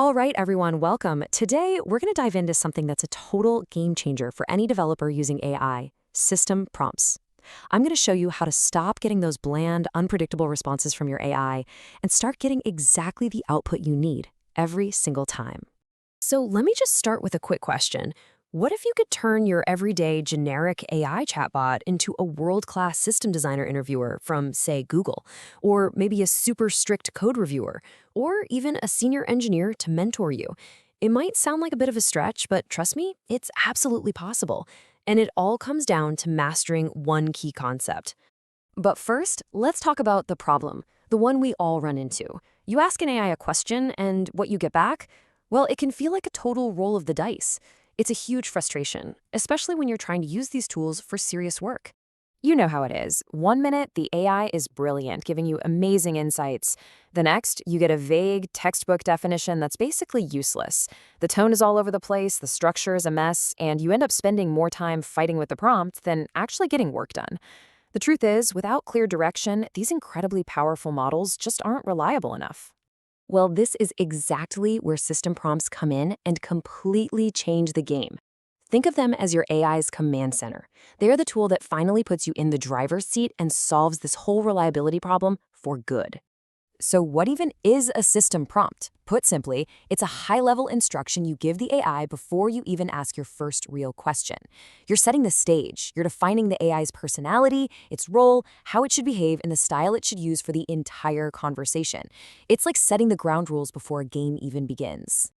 All right, everyone, welcome. Today, we're going to dive into something that's a total game changer for any developer using AI, system prompts. I'm going to show you how to stop getting those bland, unpredictable responses from your AI and start getting exactly the output you need every single time. So let me just start with a quick question. What if you could turn your everyday generic AI chatbot into a world-class system designer interviewer from, say, Google, or maybe a super strict code reviewer, or even a senior engineer to mentor you? It might sound like a bit of a stretch, but trust me, it's absolutely possible. And it all comes down to mastering one key concept. But first, let's talk about the problem, the one we all run into. You ask an AI a question, and what you get back? Well, it can feel like a total roll of the dice. It's a huge frustration, especially when you're trying to use these tools for serious work. You know how it is. One minute, the AI is brilliant, giving you amazing insights. The next, you get a vague textbook definition that's basically useless. The tone is all over the place, the structure is a mess, and you end up spending more time fighting with the prompt than actually getting work done. The truth is, without clear direction, these incredibly powerful models just aren't reliable enough. Well, this is exactly where system prompts come in and completely change the game. Think of them as your AI's command center. They're the tool that finally puts you in the driver's seat and solves this whole reliability problem for good. So what even is a system prompt? Put simply, it's a high-level instruction you give the AI before you even ask your first real question. You're setting the stage. You're defining the AI's personality, its role, how it should behave, and the style it should use for the entire conversation. It's like setting the ground rules before a game even begins.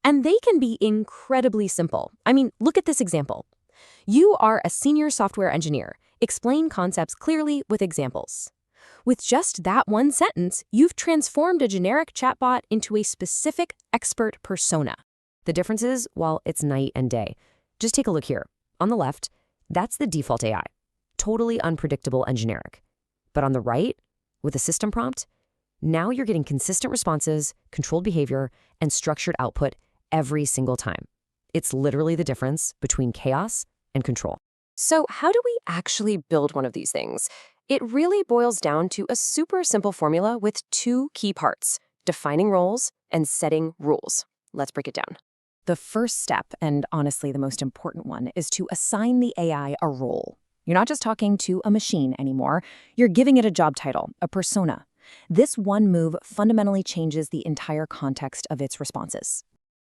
And they can be incredibly simple. I mean, look at this example. You are a senior software engineer. Explain concepts clearly with examples. With just that one sentence, you've transformed a generic chatbot into a specific expert persona. The difference is, well, it's night and day. Just take a look here. On the left, that's the default AI. Totally unpredictable and generic. But on the right, with a system prompt, now you're getting consistent responses, controlled behavior, and structured output every single time. It's literally the difference between chaos and control. So how do we actually build one of these things? It really boils down to a super simple formula with two key parts: defining roles and setting rules. Let's break it down. The first step, and honestly the most important one, is to assign the AI a role. You're not just talking to a machine anymore. You're giving it a job title, a persona. This one move fundamentally changes the entire context of its responses.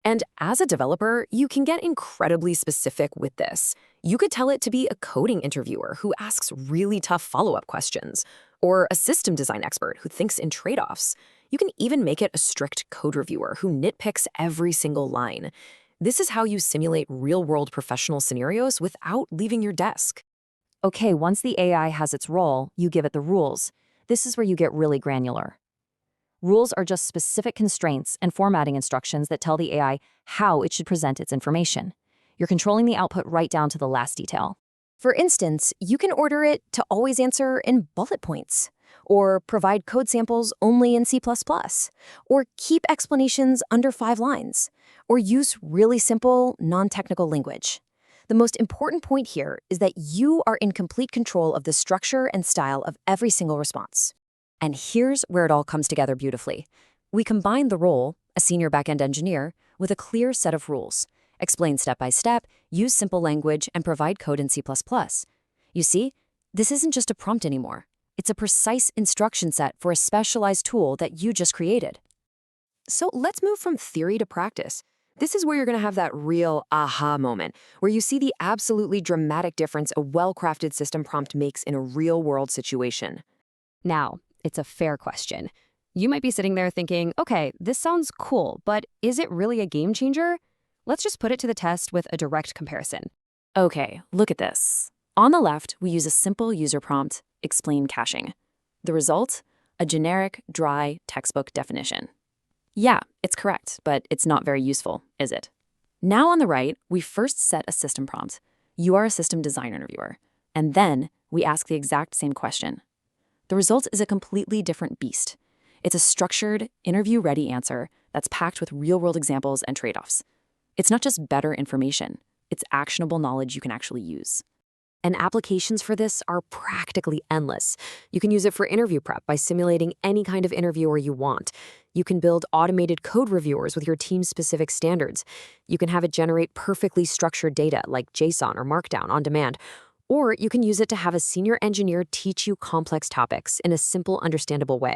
And as a developer, you can get incredibly specific with this. You could tell it to be a coding interviewer who asks really tough follow-up questions, or a system design expert who thinks in trade-offs. You can even make it a strict code reviewer who nitpicks every single line. This is how you simulate real-world professional scenarios without leaving your desk. Okay, once the AI has its role, you give it the rules. This is where you get really granular. Rules are just specific constraints and formatting instructions that tell the AI how it should present its information. You're controlling the output right down to the last detail. For instance, you can order it to always answer in bullet points, or provide code samples only in C++, or keep explanations under 5 lines, or use really simple, non-technical language. The most important point here is that you are in complete control of the structure and style of every single response. And here's where it all comes together beautifully. We combine the role, a senior backend engineer, with a clear set of rules. Explain step by step, use simple language, and provide code in C++. You see, this isn't just a prompt anymore. It's a precise instruction set for a specialized tool that you just created. So let's move from theory to practice. This is where you're going to have that real aha moment, where you see the absolutely dramatic difference a well-crafted system prompt makes in a real-world situation. Now, it's a fair question. You might be sitting there thinking, okay, this sounds cool, but is it really a game changer? Let's just put it to the test with a direct comparison. Okay, look at this. On the left, we use a simple user prompt, explain caching. The result? A generic, dry textbook definition. Yeah, it's correct, but it's not very useful, is it? Now on the right, we first set a system prompt. You are a system design interviewer. And then we ask the exact same question. The result is a completely different beast. It's a structured, interview-ready answer that's packed with real-world examples and trade-offs. It's not just better information. It's actionable knowledge you can actually use. And applications for this are practically endless. You can use it for interview prep by simulating any kind of interviewer you want. You can build automated code reviewers with your team's specific standards. You can have it generate perfectly structured data like JSON or Markdown on demand. Or you can use it to have a senior engineer teach you complex topics in a simple, understandable way.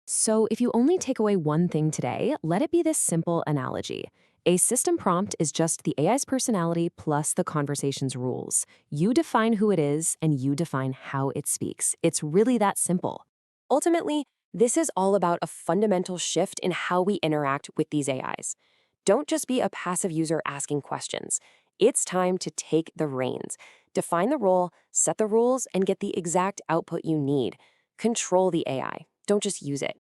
So, if you only take away one thing today, let it be this simple analogy. A system prompt is just the AI's personality plus the conversation's rules. You define who it is, and you define how it speaks. It's really that simple. Ultimately, this is all about a fundamental shift in how we interact with these AIs. Don't just be a passive user asking questions. It's time to take the reins. Define the role, set the rules, and get the exact output you need. Control the AI. Don't just use it.